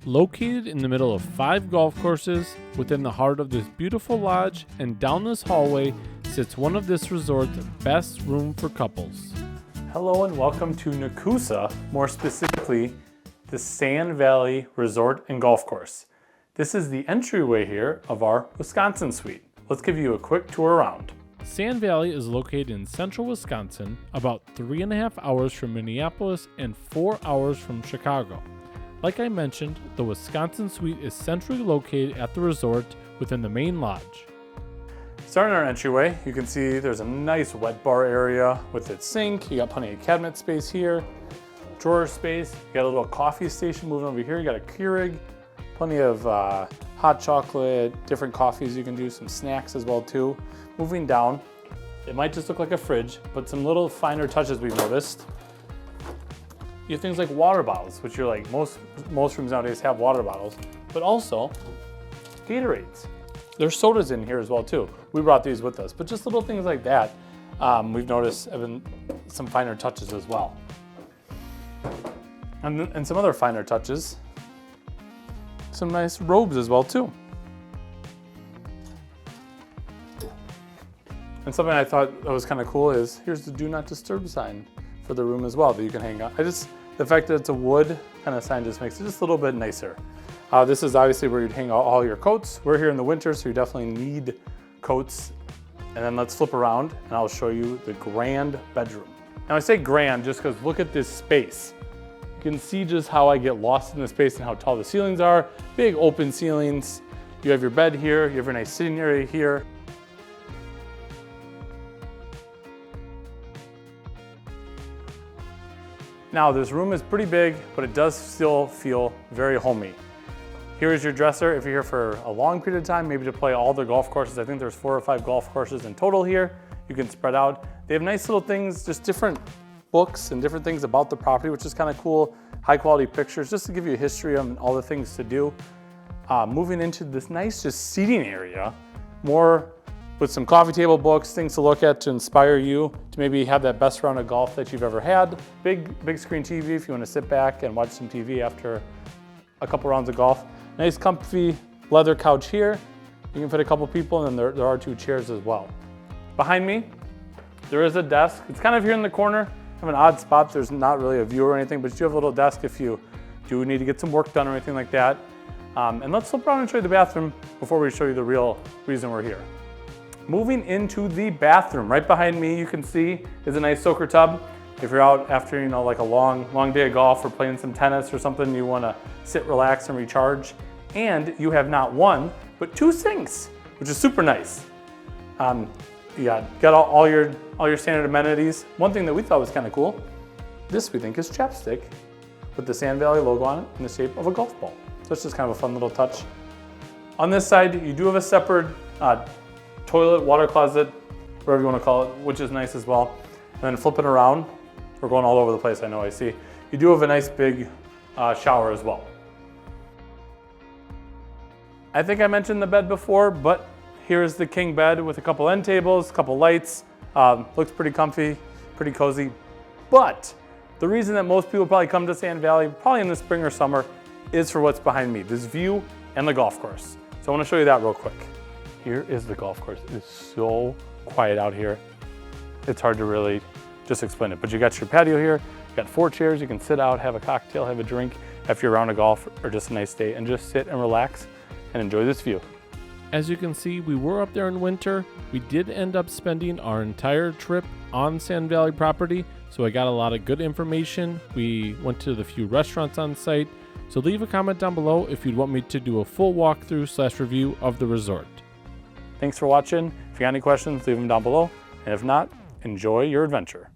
Located in the middle of 5 golf courses within the heart of this beautiful lodge, and down this hallway sits one of this resort's best room for couples. Hello and welcome to Nekoosa, more specifically the Sand Valley Resort and Golf Course. This is the entryway here of our Wisconsin suite. Let's give you a quick tour around. Sand Valley is located in central Wisconsin, about 3.5 hours from Minneapolis and 4 hours from Chicago. Like I mentioned, the Wisconsin suite is centrally located at the resort within the main lodge. Starting our entryway, you can see there's a nice wet bar area with its sink. You got plenty of cabinet space here, drawer space. You got a little coffee station moving over here. You got a Keurig, plenty of hot chocolate, different coffees you can do, some snacks as well too. Moving down, it might just look like a fridge, but some little finer touches we've noticed. You have things like water bottles, which you're like, most rooms nowadays have water bottles, but also Gatorades. There's sodas in here as well too. We brought these with us, but just little things like that we've noticed have been some finer touches as well. And some other finer touches, some nice robes as well too. And something I thought that was kind of cool is here's the do not disturb sign for the room as well that you can hang out. The fact that it's a wood kind of sign just makes it just a little bit nicer. This is obviously where you'd hang out all your coats. We're here in the winter, so you definitely need coats. And then let's flip around and I'll show you the grand bedroom. Now I say grand just because look at this space. You can see just how I get lost in the space and how tall the ceilings are. Big open ceilings. You have your bed here, you have your nice sitting area here. Now this room is pretty big, but it does still feel very homey. Here is your dresser. If you're here for a long period of time, maybe to play all the golf courses, I think there's 4 or 5 golf courses in total here. You can spread out. They have nice little things, just different books and different things about the property, which is kind of cool. High quality pictures, just to give you a history on all the things to do. Moving into this nice just seating area, more with some coffee table books, things to look at to inspire you to maybe have that best round of golf that you've ever had. Big screen TV if you want to sit back and watch some TV after a couple rounds of golf. Nice comfy leather couch here. You can fit a couple people, and then there are 2 chairs as well. Behind me, there is a desk. It's kind of here in the corner. I have an odd spot. There's not really a view or anything, but you do have a little desk if you do need to get some work done or anything like that. And let's flip around and show you the bathroom before we show you the real reason we're here. Moving into the bathroom, right behind me, you can see is a nice soaker tub. If you're out after, like a long day of golf or playing some tennis or something, you want to sit, relax, and recharge. And you have not 1, but 2 sinks, which is super nice. You got all your standard amenities. One thing that we thought was kind of cool, this we think is chapstick with the Sand Valley logo on it in the shape of a golf ball. So it's just kind of a fun little touch. On this side, you do have a separate toilet, water closet, whatever you want to call it, which is nice as well. And then flipping around, we're going all over the place, I see. You do have a nice big shower as well. I think I mentioned the bed before, but here's the king bed with a couple end tables, a couple lights. Looks pretty comfy, pretty cozy. But the reason that most people probably come to Sand Valley, probably in the spring or summer, is for what's behind me, this view and the golf course. So I want to show you that real quick. Here is the golf course. It's so quiet out here. It's hard to really just explain it, but you got your patio here. You got 4 chairs. You can sit out, have a cocktail, have a drink after you're around a golf or just a nice day, and just sit and relax and enjoy this view. As you can see, we were up there in winter. We did end up spending our entire trip on Sand Valley property, so I got a lot of good information. We went to the few restaurants on site, so leave a comment down below if you'd want me to do a full walkthrough / review of the resort. Thanks for watching. If you got any questions, leave them down below. And if not, enjoy your adventure.